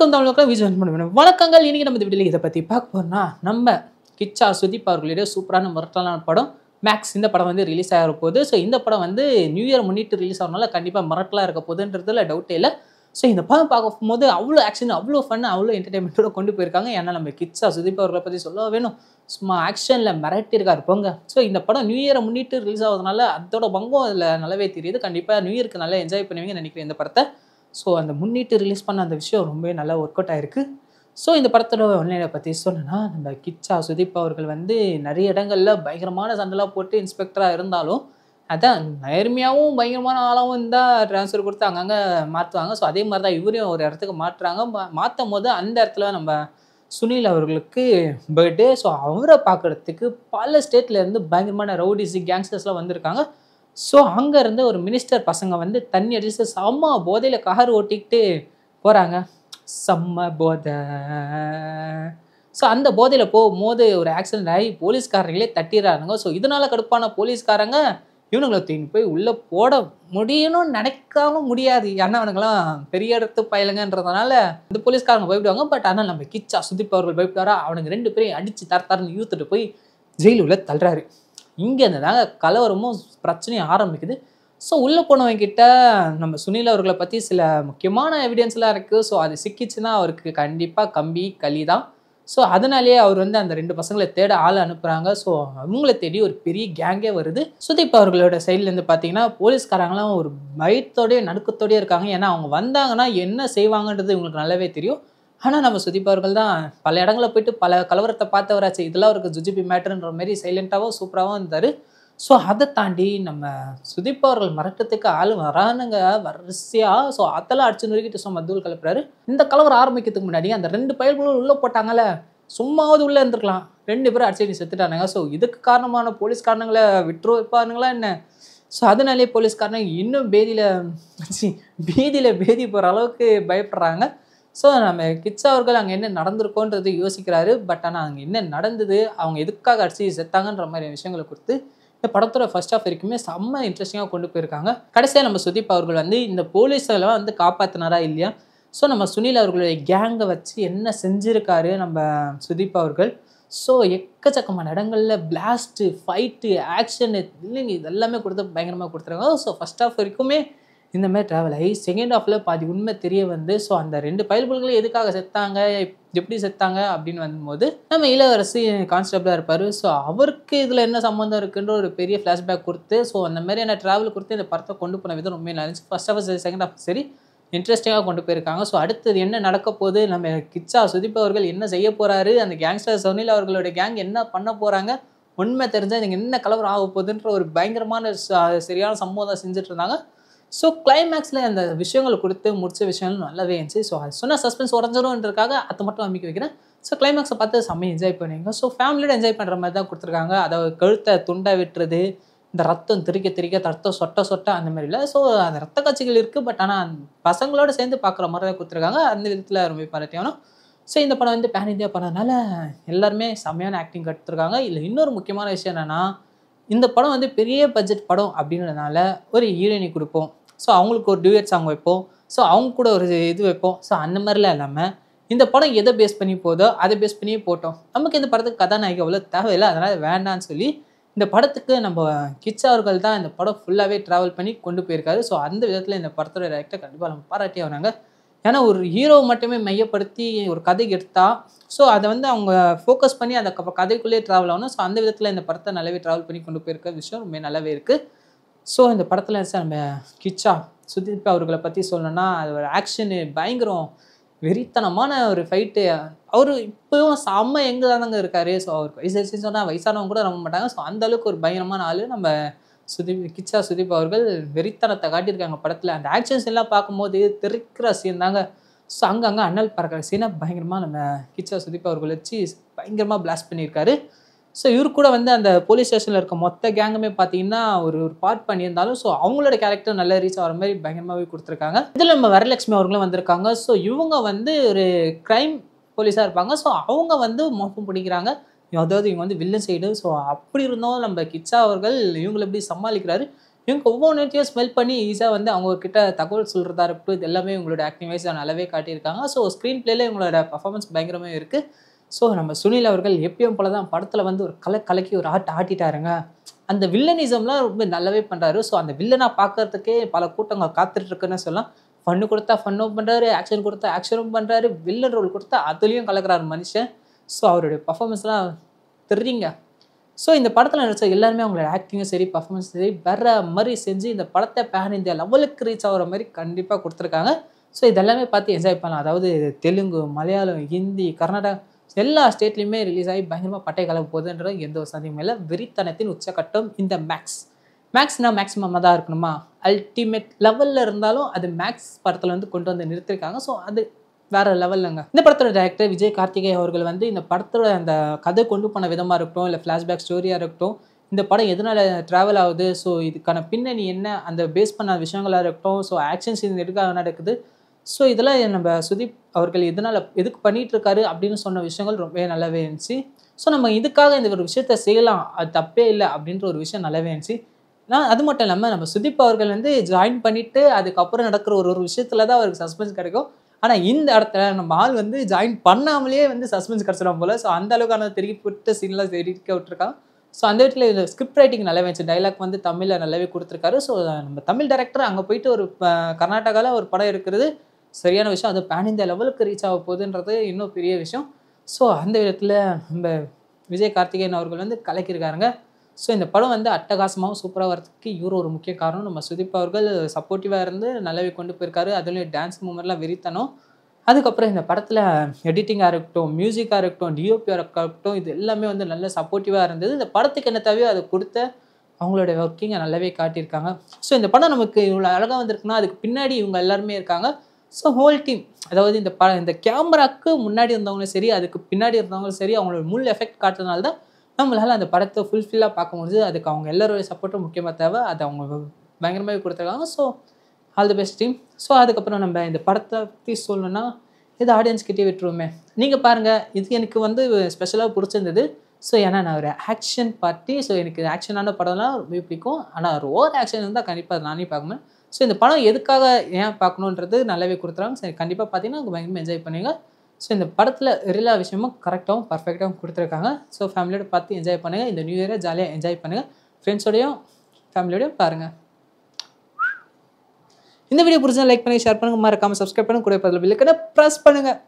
அனைவருக்கும் தமிழுக்கு விஜய் பண்ணுவேன் வணக்கங்கள். இன்னைக்கு நம்ம இந்த வீடியோல இதை பற்றி பார்க்க போறோம்னா, நம்ம கிச்சா சுதீப் அவர்களுடைய சூப்பரான மிரட்டலான படம் மேக்ஸ். இந்த படம் வந்து ரிலீஸ் ஆகிற போகுது. ஸோ இந்த படம் வந்து நியூ இயர் முன்னிட்டு ரிலீஸ் ஆகிறனால கண்டிப்பாக மிரட்டலாக இருக்க போகுதுன்றதுல டவுட்டே இல்லை. ஸோ இந்த படம் பார்க்கும்போது அவ்வளோ ஆக்ஷன், அவ்வளோ ஃபன், அவ்வளோ என்டர்டைன்மெண்ட்டோட கொண்டு போயிருக்காங்க. ஏன்னா நம்ம கிச்சா சுதீப் அவர்களை பற்றி சொல்ல வேணும், சும்மா ஆக்ஷனில் மிரட்டியிருக்காரு போங்க. ஸோ இந்த படம் நியூ இயரை முன்னிட்டு ரிலீஸ் ஆகுறதுனால அதோட பங்கம் அதில் நல்லாவே தெரியுது. கண்டிப்பாக நியூ இயருக்கு நல்லா என்ஜாய் பண்ணுவீங்கன்னு நினைக்கிறேன் இந்த படத்தை. ஸோ அந்த முன்னிட்டு ரிலீஸ் பண்ண அந்த விஷயம் ரொம்பவே நல்லா ஒர்க் அவுட் ஆயிருக்கு. ஸோ இந்த படத்தோட ஒன்லைனை பற்றி சொல்லணும்னா, நம்ம கிச்சா சுதீப் அவர்கள் வந்து நிறைய இடங்களில் பயங்கரமான சண்டைலாம் போட்டு இன்ஸ்பெக்டராக இருந்தாலும், அதான் நேர்மையாகவும் பயங்கரமான ஆளாகவும் இருந்தால் ட்ரான்ஸ்ஃபர் கொடுத்து அங்கங்கே மாற்றுவாங்க. ஸோ அதே மாதிரி தான் இவரையும் ஒரு இடத்துக்கு மாற்றுறாங்க. மாற்றும் போது அந்த இடத்துல நம்ம சுனில் அவர்களுக்கு பர்த்டே. ஸோ அவரை பார்க்குறதுக்கு பல ஸ்டேட்லேருந்து பயங்கரமான ரவுடிஸ் கேங்ஸ்டர்ஸ்லாம் வந்திருக்காங்க. ஸோ அங்கேருந்து ஒரு மினிஸ்டர் பசங்க வந்து தண்ணி அடிச்சு செம்ம போதையில் கார் ஓட்டிக்கிட்டு போகிறாங்க. செம்ம போதை. ஸோ அந்த போதையில் போகும்போது ஒரு ஆக்சிடென்ட் ஆகி போலீஸ்காரங்களே தட்டிடுறாங்க. ஸோ இதனால் கடுப்பான போலீஸ்காரங்க இவனுங்களை தூக்கி போய் உள்ளே போட முடியணும்னு நினைக்காம முடியாது. ஏன்னா அவனுங்களாம் பெரிய இடத்து பயலுங்கன்றதுனால இந்த போலீஸ்காரங்க பயப்படுவாங்க. பட் ஆனால் நம்ம கிச்சா சுதீப் அவர்கள் பயப்படாரா, அவனுங்க ரெண்டு பேரையும் அடித்து தரன்னு இழுத்துட்டு போய் ஜெயிலு உள்ள தள்ளுறாரு. இங்கே இருந்ததாங்க கலவரமும் பிரச்சனையும் ஆரம்பிக்குது. ஸோ உள்ளே போனவங்கிட்ட நம்ம சுனில் அவர்களை பற்றி சில முக்கியமான எவிடன்ஸ்லாம் இருக்குது. ஸோ அது சிக்கிச்சுன்னா அவருக்கு கண்டிப்பாக கம்பி களி தான். ஸோ அதனாலேயே அவர் வந்து அந்த ரெண்டு பசங்களை தேட ஆள் அனுப்புகிறாங்க. ஸோ அவங்கள தேடி ஒரு பெரிய கேங்கே வருது. சுதீப் அவர்களோட சைட்லேருந்து பார்த்தீங்கன்னா போலீஸ்காரங்களாம் ஒரு பயத்தோடய நடுக்கத்தோடய இருக்காங்க. ஏன்னா அவங்க வந்தாங்கன்னா என்ன செய்வாங்கன்றது இவங்களுக்கு நல்லாவே தெரியும். ஆனால் நம்ம சுதீப் அவர்கள் தான் பல இடங்களில் போயிட்டு பல கலவரத்தை பார்த்தவராச்சு. இதெல்லாம் அவருக்கு ஜுஜிபி மேட்டர்ன்ற மாதிரி சைலண்ட்டாகவும் சூப்பராகவும் இருந்தார். ஸோ அதை தாண்டி நம்ம சுதீப் அவர்கள் மிரட்டத்துக்கு ஆள் வரானுங்க வரிசையாக. ஸோ அதெல்லாம் அடிச்சு நொறுக்கிட்டு சும்மா தூள் கிளப்புறாரு. இந்த கலவரம் ஆரம்பிக்கிறதுக்கு முன்னாடி அந்த ரெண்டு பயல்களும் உள்ளே போட்டாங்கல்ல, சும்மாவது உள்ளே இருந்திருக்கலாம். ரெண்டு பேரும் அடிச்சு செத்துட்டானுங்க. ஸோ இதுக்கு காரணமான போலீஸ்காரங்களை விட்டுரு வைப்பானுங்களா என்ன? ஸோ அதனாலே போலீஸ்காரங்க இன்னும் பேதி போகிற அளவுக்கு பயப்படுறாங்க. ஸோ நம்ம கிச்சா அவர்கள் அங்கே என்ன நடந்திருக்கோன்றது யோசிக்கிறாரு. பட் ஆனால் அங்கே என்ன நடந்தது, அவங்க எதுக்காக அடிச்சு செத்தாங்கன்ற மாதிரி விஷயங்களை கொடுத்து இந்த படத்தோட ஃபர்ஸ்ட் ஆஃப் வரைக்குமே செம்ம இன்ட்ரெஸ்டிங்காக கொண்டு போயிருக்காங்க. கடைசியாக நம்ம சுதீப் அவர்கள் வந்து இந்த போலீஸெல்லாம் வந்து காப்பாற்றினாரா இல்லையா, ஸோ நம்ம சுனில் அவர்களுடைய கேங்கை வச்சு என்ன செஞ்சுருக்காரு நம்ம சுதீப் அவர்கள். ஸோ எக்கச்சக்கமான இடங்களில் பிளாஸ்ட்டு, ஃபைட்டு, ஆக்ஷனு, இல்லைங்க இது எல்லாமே கொடுத்து பயங்கரமாக கொடுத்துருக்காங்க. ஸோ ஃபர்ஸ்ட் ஆஃப் வரைக்குமே இந்த மாதிரி ட்ராவல் ஆகி செகண்ட் ஹாஃபில் பாதி உண்மை தெரிய வந்து, ஸோ அந்த ரெண்டு பயல்களும் எதுக்காக செத்தாங்க, எப்படி செத்தாங்க அப்படின்னு வரும்போது நம்ம இளவரசி கான்ஸ்டபிளாக இருப்பார். ஸோ அவருக்கு இதில் என்ன சம்மந்தம் இருக்குன்ற ஒரு பெரிய ஃப்ளாஷ்பேக் கொடுத்து, ஸோ அந்த மாதிரியான ட்ராவல் கொடுத்து இந்த படத்தை கொண்டு போன விதம் ரொம்ப நல்லா இருந்துச்சு. ஃபர்ஸ்ட் ஹாஃப் சரி, செகண்ட் ஹாஃப் சரி, இன்ட்ரெஸ்டிங்காக கொண்டு போயிருக்காங்க. ஸோ அடுத்தது என்ன நடக்க போகுது, நம்ம கிச்சா சுதீப் அவர்கள் என்ன செய்ய போகிறாரு, அந்த கேங்ஸ்டர் சுனில் அவர்களுடைய கேங் என்ன பண்ண போகிறாங்க, உண்மை தெரிஞ்சால் இங்கே என்ன கலவரம் ஆக போகுதுன்ற ஒரு பயங்கரமான சரியான சம்பவம் தான் செஞ்சுட்டு இருந்தாங்க. ஸோ கிளைமேக்ஸில் அந்த விஷயங்களை கொடுத்து முடிச்ச விஷயங்கள் நல்லாவே இருந்துச்சு. ஸோ அது சொன்னால் சஸ்பென்ஸ் உடஞ்சிடும்ன்றதுக்காக அதை மட்டும் அமைக்க வைக்கிறேன். ஸோ கிளைமேக்ஸை பார்த்து செம்மையை என்ஜாய் பண்ணுவீங்க. ஸோ ஃபேமிலியோட என்ஜாய் பண்ணுற மாதிரி தான் கொடுத்துருக்காங்க. அதை கழுத்தை துண்டை விட்டுறது, இந்த ரத்தம் திரிக்க ரத்தம் சொட்ட அந்த மாதிரி இல்லை. ஸோ அந்த ரத்த காட்சிகள் இருக்குது. பட் ஆனால் பசங்களோட சேர்ந்து பார்க்குற மாதிரி தான் கொடுத்துருக்காங்க. அந்த விதத்தில் ரொம்ப பாராட்டியானோம். ஸோ இந்த படம் வந்து பேன் இந்தியா பண்ணதுனால எல்லாருமே செம்மையான ஆக்டிங் கற்றுருக்காங்க. இல்லை இன்னொரு முக்கியமான விஷயம் என்னென்னா, இந்த படம் வந்து பெரிய பட்ஜெட் படம் அப்படின்றதுனால ஒரு ஹீரோயினி கொடுப்போம். ஸோ அவங்களுக்கு ஒரு டியூயட் சாங் வைப்போம். ஸோ அவங்க கூட ஒரு இது வைப்போம். ஸோ அந்த மாதிரிலாம் இல்லாமல் இந்த படம் எதை பேஸ் பண்ணி போதோ அதை பேஸ் பண்ணியே போட்டோம். நமக்கு இந்த படத்துக்கு கதாநாயகி அவ்வளோ தேவையில்லை, அதனால் வேண்டான்னு சொல்லி இந்த படத்துக்கு நம்ம கிச்சா அவர்கள் தான் இந்த படம் ஃபுல்லாகவே ட்ராவல் பண்ணி கொண்டு போயிருக்காரு. ஸோ அந்த விதத்தில் இந்த படத்தோட டைரக்டர் கண்டிப்பாக நம்ம பாராட்டி வராங்க. ஏன்னா ஒரு ஹீரோவை மட்டுமே மையப்படுத்தி ஒரு கதைக்கு எடுத்தால், ஸோ அதை வந்து அவங்க ஃபோக்கஸ் பண்ணி அந்த கதைக்குள்ளேயே ட்ராவல் ஆகணும். ஸோ அந்த விதத்தில் இந்த படத்தை நல்லாவே ட்ராவல் பண்ணி கொண்டு போயிருக்க விஷயம் ரொம்ப நல்லாவே இருக்குது. ஸோ இந்த படத்தில் நம்ம கிச்சா சுதீப் அவர்களை பற்றி சொல்லணும்னா, அது ஒரு ஆக்ஷனு பயங்கரம், வெறித்தனமான ஒரு ஃபைட்டு. அவர் இப்போவும் செம்ம எங்கே தானங்க இருக்கார். ஸோ அவருக்கு வயசு சொன்னால் வயசானவங்க கூட நம்ப மாட்டாங்க. ஸோ அந்தளவுக்கு ஒரு பயங்கரமான ஆள் நம்ம கிச்சா சுதீப் அவர்கள். வெறித்தனத்தை காட்டியிருக்காங்க படத்தில். அந்த ஆக்ஷன்ஸ் எல்லாம் பார்க்கும்போது தெரிக்கிற சீன் தாங்க. ஸோ அங்கங்கே அண்ணல் பறக்கிற சீனை பயங்கரமாக நம்ம கிச்சா சுதீப் அவர்கள் வச்சு பயங்கரமாக பிளாஸ்ட் பண்ணியிருக்காரு. ஸோ இவர் கூட வந்து அந்த போலீஸ் ஸ்டேஷனில் இருக்க மொத்த கேங்குமே பார்த்தீங்கன்னா ஒரு பார்ட் பண்ணியிருந்தாலும், ஸோ அவங்களோட கேரக்டர் நல்லா ரீச் ஆகிற மாதிரி பயங்கரமாகவே கொடுத்துருக்காங்க. இதில் நம்ம வரலட்சுமி அவர்களும் வந்திருக்காங்க. ஸோ இவங்க வந்து ஒரு க்ரைம் போலீஸாக இருப்பாங்க. ஸோ அவங்க வந்து மோப்பம் பிடிக்கிறாங்க. அதாவது இவங்க வந்து வில்லன் சைடு. ஸோ அப்படி இருந்தோம் நம்ம கிச்சா அவர்கள் இவங்களை எப்படி சமாளிக்கிறாரு, இவங்க ஒவ்வொன்றையும் ஸ்மெல் பண்ணி ஈஸியாக வந்து அவங்க கிட்ட தகவல் சொல்கிறதா இருக்கட்டும், இது எல்லாமே இவங்களோட ஆக்டிங் வைஸ் நல்லாவே காட்டியிருக்காங்க. ஸோ ஸ்க்ரீன் பிளேல இவங்களோட பர்ஃபார்மன்ஸ் பயங்கரமாக இருக்குது. ஸோ நம்ம சுனில் அவர்கள் எப்பயும் போல தான் படத்தில் வந்து ஒரு கலக்கி ஒரு ஆட்டிட்டாருங்க. அந்த வில்லனிசம்லாம் ரொம்ப நல்லாவே பண்ணுறாரு. ஸோ அந்த வில்லனாக பார்க்கறதுக்கே பல கூட்டங்கள் காத்துட்ருக்குன்னு சொல்லலாம். ஃபன்னு கொடுத்தா ஃபன்னும் பண்ணுறாரு, ஆக்ஷன் கொடுத்தா ஆக்ஷனும் பண்ணுறாரு, வில்லன் ரோல் கொடுத்தா அதுலேயும் கலக்கிறாரு மனுஷன். ஸோ அவருடைய பர்ஃபார்மன்ஸ்லாம் தெரியுங்க. ஸோ இந்த படத்தில் நடிச்ச எல்லாருமே அவங்களோட ஆக்டிங்கும் சரி, பர்ஃபார்மன்ஸ் சரி வேற மாதிரி செஞ்சு இந்த படத்தை பேன் இந்தியா லெவலுக்கு ரீச் ஆகிற மாதிரி கண்டிப்பாக கொடுத்துருக்காங்க. ஸோ இதெல்லாமே பார்த்து என்ஜாய் பண்ணலாம். அதாவது தெலுங்கு, மலையாளம், ஹிந்தி, கர்நாடகா எல்லா ஸ்டேட்லையுமே ரிலீஸ் ஆகி பயங்கரமாக பட்டை கலக்க போகுதுன்ற எந்த ஒரு சந்தேகமும் இல்லை. வெறித்தனத்தின் உச்சக்கட்டம் இந்த மேக்ஸ்னா மேக்ஸிமமாக தான் இருக்கணுமா? அல்டிமேட் லெவலில் இருந்தாலும் அது மேக்ஸ் படத்தில் வந்து கொண்டு வந்து நிறுத்திருக்காங்க. ஸோ அது வேற லெவல்லங்க. இந்த படத்தோட டைரக்டர் விஜய் கார்த்திகேய அவர்கள் வந்து இந்த படத்தோட அந்த கதை கொண்டு போன விதமாக இருக்கட்டும், இல்லை ஃப்ளாஷ்பேக் ஸ்டோரியாக இருக்கட்டும், இந்த படம் எதனால் ட்ராவல் ஆகுது, ஸோ இதுக்கான பின்னணி என்ன, அந்த பேஸ் பண்ண விஷயங்களாக இருக்கட்டும், ஸோ ஆக்ஷன் சீன் எதுக்காக நடக்குது, ஸோ இதெல்லாம் நம்ம சுதீப் அவர்கள் எதுக்கு பண்ணிட்டு இருக்காரு அப்படின்னு சொன்ன விஷயங்கள் ரொம்பவே நல்லாவே இருந்துச்சு. ஸோ நம்ம இதுக்காக இந்த ஒரு விஷயத்த செய்யலாம், அது தப்பே இல்லை அப்படின்ற ஒரு விஷயம் நல்லாவே இருந்துச்சு. அது மட்டும் இல்லாமல் நம்ம சுதீப் அவர்கள் வந்து ஜாயின் பண்ணிவிட்டு அதுக்கப்புறம் நடக்கிற ஒரு விஷயத்துல தான் அவருக்கு சஸ்பென்ஸ் கிடைக்கும். ஆனால் இந்த இடத்துல நம்ம ஆள் வந்து ஜாயின் பண்ணாமலே வந்து சஸ்பென்ஸ் கிடச்சிடும் போல். ஸோ அந்த அளவுக்கான திருப்பி விட்டு சீன்லாம் தெரிவிக்க விட்டுருக்காங்க. ஸோ அந்த இடத்துல இது ஸ்கிரிப்ட் ரைட்டிங் நல்லாவே இருந்துச்சு. டைலாக் வந்து தமிழில் நல்லாவே கொடுத்துருக்காரு. ஸோ நம்ம தமிழ் டைரக்டர் அங்கே போயிட்டு ஒரு கர்நாடகாவில் ஒரு படம் இருக்கிறது சரியான விஷயம். அது பேன் இந்தியா லெவலுக்கு ரீச் ஆக போகுதுன்றது இன்னும் பெரிய விஷயம். ஸோ அந்த விதத்தில் நம்ம விஜய் கார்த்திகேயன் அவர்கள் வந்து கலக்கியிருக்காருங்க. ஸோ இந்த படம் வந்து அட்டகாசமாகவும் சூப்பராக வரதுக்கு இவர் ஒரு முக்கிய காரணம். நம்ம சுதீப் அவர்கள் சப்போர்ட்டிவாக இருந்து நல்லாவே கொண்டு போயிருக்காரு. அதுலேயும் டான்ஸ் மூமெண்ட்லாம் வெறித்தனம். அதுக்கப்புறம் இந்த படத்தில் எடிட்டிங்காக இருக்கட்டும், மியூசிக்காக இருக்கட்டும், டிஓபியாக இருக்கட்டும், இது எல்லாமே வந்து நல்ல சப்போர்ட்டிவாக இருந்தது. இந்த படத்துக்கு என்ன தேவையோ அதை கொடுத்த அவங்களோட ஒர்க்கிங்கை நல்லாவே காட்டியிருக்காங்க. ஸோ இந்த படம் நமக்கு இவ்வளோ அழகாக வந்திருக்குன்னா அதுக்கு பின்னாடி இவங்க எல்லாருமே இருக்காங்க. ஸோ ஹோல் டீம், அதாவது இந்த கேமராவுக்கு முன்னாடி இருந்தவங்களும் சரி, அதுக்கு பின்னாடி இருந்தவங்களும் சரி, அவங்களோட முள் எஃபெக்ட் காட்டுறதுனால தான் நம்மளால் அந்த படத்தை ஃபுல்ஃபில்லாக பார்க்க முடியுது. அதுக்கு அவங்க எல்லாரோடைய சப்போர்ட்டும் முக்கியமாக தேவை. அதை அவங்க பயங்கரமாகவே கொடுத்துருக்காங்க. So all the best team. So அதுக்கப்புறம் நம்ம இந்த படத்தை பற்றி சொல்லணும்னா இது ஆடியன்ஸ்கிட்டே விட்டுருவோமே. நீங்கள் பாருங்கள், இது எனக்கு வந்து ஸ்பெஷலாக பிடிச்சிருந்தது. ஸோ ஏன்னா நான் ஒரு ஆக்ஷன் பார்ட்டி. ஸோ எனக்கு ஆக்ஷனான படம்லாம் ரொம்ப பிடிக்கும். ஆனால் ஒரு ஓவர் ஆக்ஷன் இருந்தால் கண்டிப்பாக நானே பார்க்கணும். ஸோ இந்த படம் எதுக்காக ஏன் பார்க்கணுன்றது நல்லாவே கொடுத்துருவாங்க. சரி, கண்டிப்பாக பார்த்தீங்கன்னா அவங்க பயங்கரமாக என்ஜாய் பண்ணுவீங்க. ஸோ இந்த படத்தில் எல்லா விஷயமும் கரெக்டாகவும் பர்ஃபெக்டாகவும் கொடுத்துருக்காங்க. ஸோ ஃபேமிலியோட பார்த்து என்ஜாய் பண்ணுங்கள். இந்த நியூ இயரை ஜாலியாக என்ஜாய் பண்ணுங்கள். ஃப்ரெண்ட்ஸோடையும் ஃபேமிலியோடையும் பாருங்கள். இந்த வீடியோ பிடிச்சா லைக் பண்ணி ஷேர் பண்ணுங்கள். மறக்காமல் சப்ஸ்கிரைப் பண்ணுங்கள். கூட பக்கத்தில் பெல் ஐகானை ப்ரெஸ் பண்ணுங்கள்.